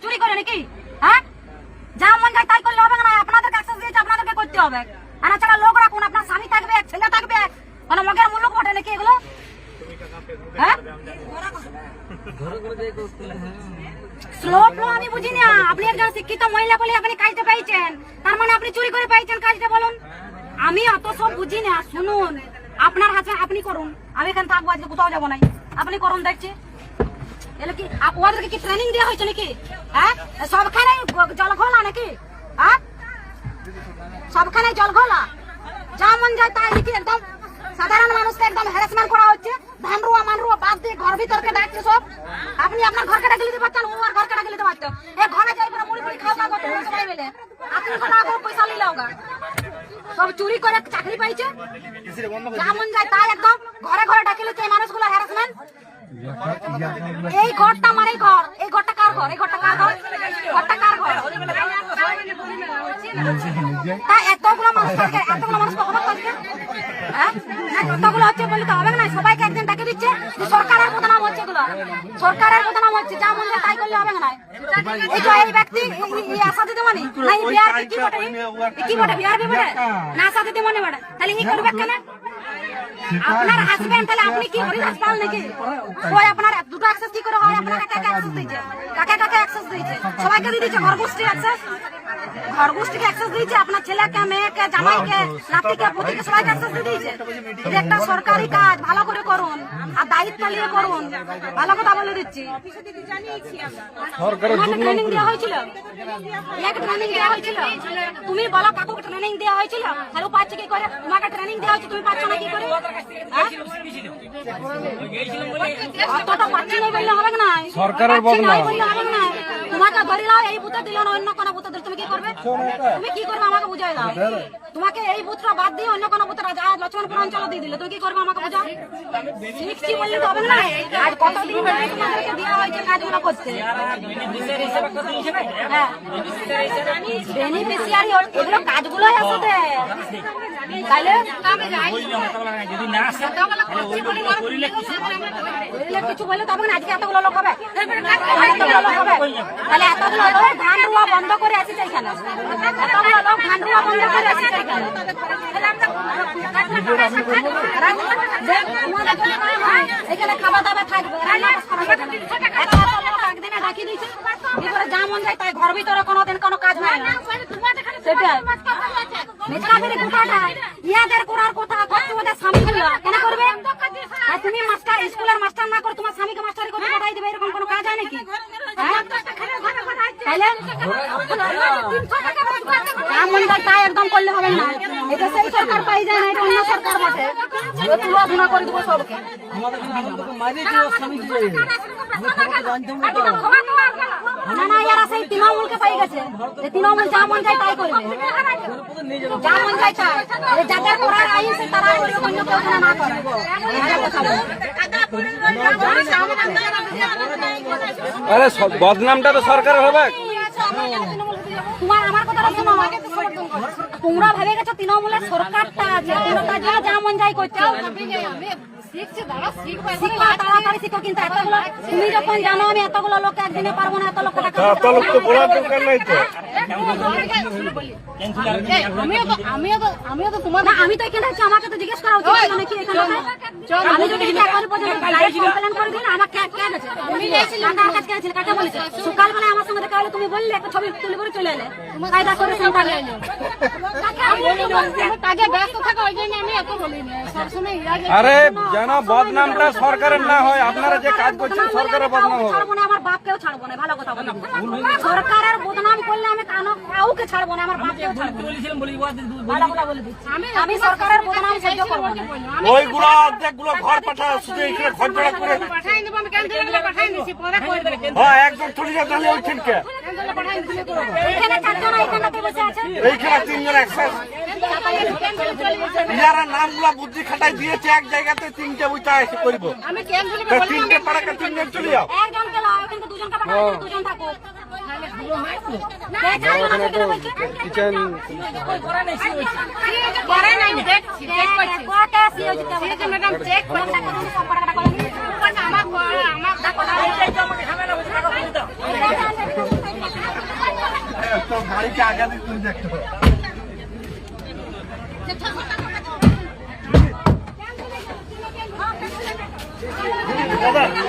চুরি করে নাকি? হ্যাঁ, যা মন যায় তাই করলে হবে না। আপনাদের অ্যাক্সেস দিয়েছে, আপনাদেরকে করতে হবে। আর ছাড়া লোক রাখুন, আপনার স্বামী থাকবে, ছেলে থাকবে, মানে মগের মুলুক বটে নাকি এগুলো? হ্যাঁ, স্লো ফ্লো আমি বুঝি না। আপনি একজন শিক্ষিত মহিলা বলে আপনি কাজটা পাইছেন, তার মানে আপনি চুরি করে পাইছেন কাজটা, বলুন। আমি অত সব বুঝি না। শুনুন, আপনার হাতে আপনি করুন, আমি এখানে থাকবো, আজকে কোথাও যাবো নাই। আপনি করুন, দেখছি এলে কি ওদেরকে কি ট্রেনিং দেওয়া হয়েছে নাকি? হ্যাঁ, সবখানে জল ঘোলা নাকি? হ্যাঁ, সবখানে জল ঘোলা, যা মন যায় তাই নাকি? একদম সাধারণ মানুষকে একদম হ্যারাসমেন্ট করা হচ্ছে। ধানরুয়া মানরুয়া বাদ দিয়ে ঘর ভিতরকে ডাকছে সব। আপনি আপনার ঘরকে ডাকে দিতে পারতেন, ও আর ঘরকে ডাকে দিতে পারতো। এই ঘরে যাই করে মুড়ি মুড়ি খাওয়া করতে সবাই মিলে, আপনি না করে পয়সা নিলে হোগা। সব চুরি করে চাকরি পাইছে, যা মন যায় তাই একদম ঘরে ঘরে ডাকে লিখছে এই মানুষগুলো হ্যারাসমেন্ট। এই ঘরটা আমার, এই ঘর, এই ঘরটা কার ঘর? এই ঘরটা কার ঘর? ঘরটা কার ঘর? তা এতগুলো মানুষ থাকে, এতগুলো মানুষ কখন করছে? হ্যাঁ, এতগুলো হচ্ছে বলে তো হবে না। সবাইকে একদিন ডাকে দিচ্ছে, সরকারের বদনাম হচ্ছে এগুলো, সরকারের বদনাম হচ্ছে। যা মন যায় তাই করলে হবে না। এই যে এই ব্যক্তি আশা দিতে মানে না, বিহার কি বটে? কি বটে বিহার বটে না? আশা দিতে মনে বটে, তাহলে ই করবে কেন? আপনার হাসবেন্ড, তাহলে আপনি কি হরি হাসপাতাল নাকি? ওই আপনার দুটো অ্যাক্সেস কি করে হয়? আপনার কাকে অ্যাক্সেস দিয়েছে? কাকে কাকে অ্যাক্সেস দিয়েছে? সবাইকে দিয়ে দিয়েছে, ঘরগোষ্ঠীর অ্যাক্সেস, ঘরগোষ্ঠীকে অ্যাক্সেস দিয়েছে। আপনার ছেলেকে, মেয়েকে, জামাইকে, নাতিকে, পুতিকে সবাইকে অ্যাক্সেস দিয়ে দিয়েছে। এটা একটা সরকারি কাজ, ভালো করে করুন আর দায়িত্ব নিয়ে করুন। ভালো কথা বলে দিচ্ছি। ট্রেনিং দেওয়া হয়েছিল, ট্রেনিং দেওয়া হয়েছিল। তুমি বলো কাকু ট্রেনিং দেওয়া হয়েছিল, তাহলে পাচ্ছে কি করে? তোমাকে ট্রেনিং দেওয়া হয়েছে, তুমি পাচ্ছ না কি করে? অতটা পাচ্ছি না বললে হবে না, সরকারের বদনাম বললে হবে না। তোমাকে ধরে নাও, এই বুথে দিল না, অন্য কোনো বুথে দিল, তুমি কি করবে? তুমি কি করবে আমাকে বুঝাই দাও। তোমাকে এই বুথটা বাদ দিয়ে অন্য কোনো বুথে লক্ষ্মণপুর অঞ্চলে দিয়ে দিল, তুমি কি করবে আমাকে বুঝাও। শিখছি বললে তো হবে না। আজ কতদিন ধরে তোমাদেরকে দেওয়া হয়েছে কাজগুলো করতে। হ্যাঁ, বেনিফিশিয়ারি এগুলো কাজগুলোই আসতে, তাইলে কিছু বললে তবে না। আজকে এতগুলো লোক হবে, এতগুলো লোক হবে, তাহলে এতগুলো লোক ধান রুয়া বন্ধ করে আসিছে এখানে, এতগুলো লোক ধান রুয়া বন্ধ করে আসিছে এখানে। এখানে খাওয়া দাওয়া থাকবে, একদিনে ডাকি দিয়েছে, এবারে যা মন যায় তাই। ঘর ভিতরে কোনোদিন কোনো কাজ হয় না, সেটাই ইয়াদের করার কথা। ওদের স্বামীগুলো কেন করবে? আর তুমি মাস্টার, স্কুলের মাস্টার না করে তোমার স্বামীকে মাস্টারি করে পাঠাই দেবে, এরকম কোনো কাজ হয় নাকি? তাই একদম করলে হবে না। এটা সেই সরকার পাই যায় না, এটা অন্য সরকার বটে। তুলাধুনা করে দেবো সবকে। না না, এরা সেই তৃণমূলকে পাই গেছে, তৃণমূল যা মন যায় তাই করবে, যা মন যায় তাই। যাদের করার আইন সে তারা অন্য কেউ না করে। আরে বদনামটা তো সরকারের হবে। তোমার আমার কথাটা শোনো, তোমরা ভেবে গেছো তৃণমূলের সরকারটা আছে, যা মন যাই করছে। তাড়াতাড়ি শিখো, কিন্তু এতগুলো তুমি যখন জানো আমি এতগুলো লোক একদিনে পারবো না, এত লোক আমি তো এখানে আছি, আমাকে তো জিজ্ঞেস করা উচিত নাকি? আমি যদি এখন পর্যন্ত কমপ্লেন করে দিই না, আমার কাকে বলেছে সকালবেলায় আমার সঙ্গে দেখা হলে তুমি বললে একটা ছবি তুলে করে চলে এলে, কায়দা করে সেন্টারে কাজে ব্যস্ত থাকা, ওই জন্য আমি এত বলিনি সবসময়। আরে যেন বদনামটা সরকারের না হয়, আপনারা যে কাজ করছেন সরকারের বদনাম হবে। ছাড়বো না, আমার বাপকেও ছাড়বো না, ভালো কথা বলি। সরকারের বদনাম করলে আমি কাউকে ছাড়বো না, আমার বাপকেও ছাড়বো না, ভালো কথা বলে দিচ্ছি। আমি সরকারের বদনাম সহ্য করবো না। ওইগুলো অর্ধেকগুলো ঘর পাঠা, শুধু এখানে ঘর ভাড়া করে পাঠাই দেবো। আমি ক্যান্সেল পাঠাই দিচ্ছি, পরে করে দেবো। হ্যাঁ, একদম চলে যাবে তাহলে ওই ঠিককে। এখানে চারজন, এইখানে বসে আছে, এইখানে তিনজন অ্যাক্সেস। ইয়ারা নামগুলা বুদ্ধি খাটাই দিয়েছে, এক জায়গাতে তিনটে বুঝতে এসে করব। আমি ক্যান্সেল তিনটে পাড়াকে তিনজন চলে যাও। একজনকে লাও, কিন্তু দুজনকে পাঠাই, দুজন থাকো। কিচেন করে নাই, দেখছি, চেক করছি, কোটা সিওজি তে ম্যাডাম চেক করছি, সম্পর্কটা করে আমার কথা তো গাড়িকে আগে দিয়ে তুই দেখতে হবে। দাদা